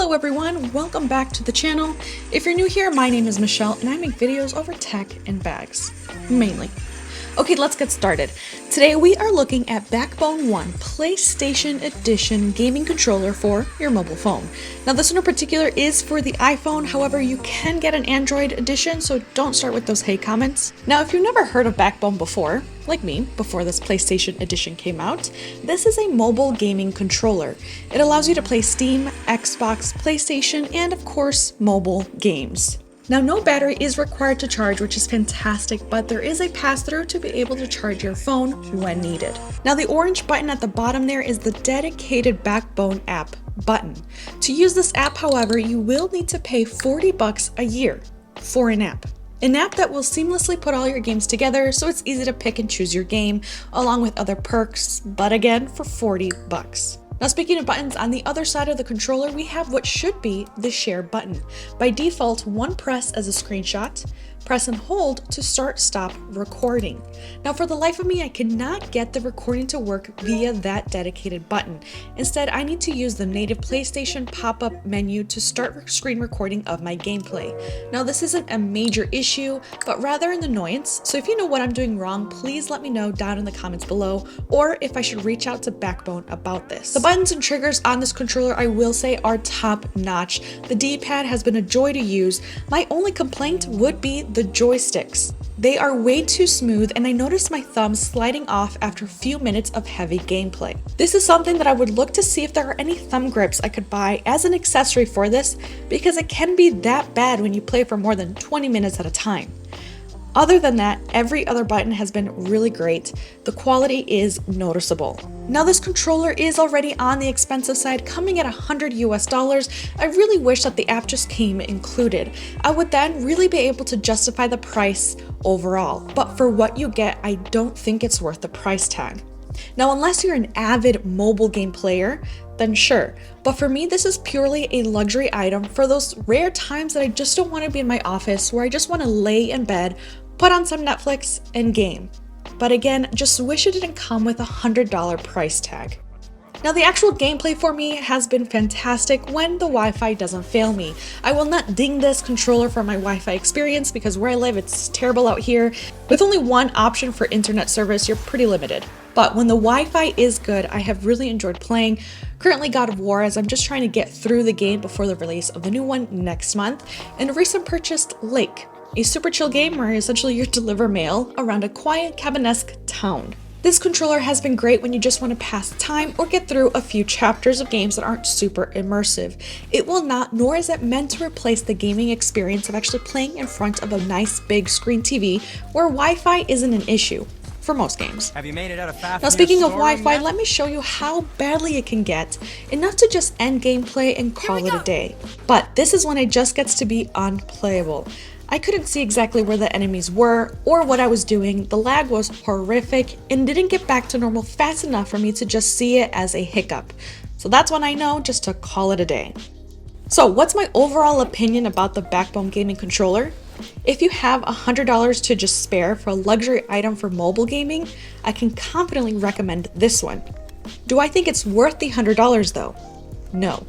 Hello everyone, welcome back to the channel. If you're new here, my name is Michelle and I make videos over tech and bags, mainly. Okay, let's get started. Today we are looking at Backbone 1 PlayStation Edition gaming controller for your mobile phone. Now this one in particular is for the iPhone, however you can get an Android edition, so don't start with those hate comments. Now if you've never heard of Backbone before, like me, before this PlayStation Edition came out, this is a mobile gaming controller. It allows you to play Steam, Xbox, PlayStation, and of course mobile games. Now, no battery is required to charge, which is fantastic, but there is a pass-through to be able to charge your phone when needed. Now, the orange button at the bottom there is the dedicated Backbone app button. To use this app, however, you will need to pay $40 a year for an app. An app that will seamlessly put all your games together, so it's easy to pick and choose your game, along with other perks, but again, for $40. Now speaking of buttons, on the other side of the controller, we have what should be the share button. By default, one press as a screenshot, press and hold to start/stop recording. Now for the life of me, I cannot get the recording to work via that dedicated button. Instead, I need to use the native PlayStation pop-up menu to start screen recording of my gameplay. Now this isn't a major issue, but rather an annoyance, so if you know what I'm doing wrong, please let me know down in the comments below, or if I should reach out to Backbone about this. The buttons and triggers on this controller, I will say, are top-notch. The D-pad has been a joy to use. My only complaint would be the joysticks. They are way too smooth, and I noticed my thumbs sliding off after a few minutes of heavy gameplay. This is something that I would look to see if there are any thumb grips I could buy as an accessory for this, because it can be that bad when you play for more than 20 minutes at a time. Other than that, every other button has been really great. The quality is noticeable. Now this controller is already on the expensive side, coming at $100 US. I really wish that the app just came included. I would then really be able to justify the price overall, but for what you get, I don't think it's worth the price tag. Now, unless you're an avid mobile game player, then sure. But for me, this is purely a luxury item for those rare times that I just don't want to be in my office, where I just want to lay in bed, put on some Netflix, and game. But again, just wish it didn't come with a $100 price tag. Now the actual gameplay for me has been fantastic when the Wi-Fi doesn't fail me. I will not ding this controller for my Wi-Fi experience because where I live it's terrible out here. With only one option for internet service, you're pretty limited. But when the Wi-Fi is good, I have really enjoyed playing. Currently God of War, as I'm just trying to get through the game before the release of the new one next month, and recently purchased Lake, a super chill game where essentially you deliver mail around a quiet cabin-esque town. This controller has been great when you just want to pass time or get through a few chapters of games that aren't super immersive. It will not, nor is it meant to replace the gaming experience of actually playing in front of a nice big screen TV where Wi-Fi isn't an issue for most games. Have you made it out of Fafnir? Now speaking of Wi-Fi, let me show you how badly it can get, enough to just end gameplay and call it a day. But this is when it just gets to be unplayable. I couldn't see exactly where the enemies were or what I was doing. The lag was horrific and didn't get back to normal fast enough for me to just see it as a hiccup. So that's when I know just to call it a day. So what's my overall opinion about the Backbone gaming controller? If you have $100 to just spare for a luxury item for mobile gaming, I can confidently recommend this one. Do I think it's worth the $100 though? No.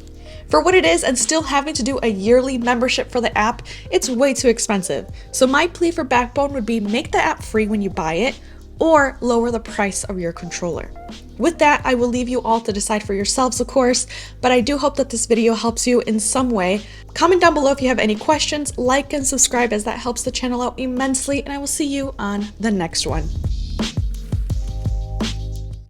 For what it is and still having to do a yearly membership for the app, it's way too expensive. So my plea for Backbone would be make the app free when you buy it or lower the price of your controller. With that, I will leave you all to decide for yourselves, of course, but I do hope that this video helps you in some way. Comment down below if you have any questions, like and subscribe as that helps the channel out immensely, and I will see you on the next one.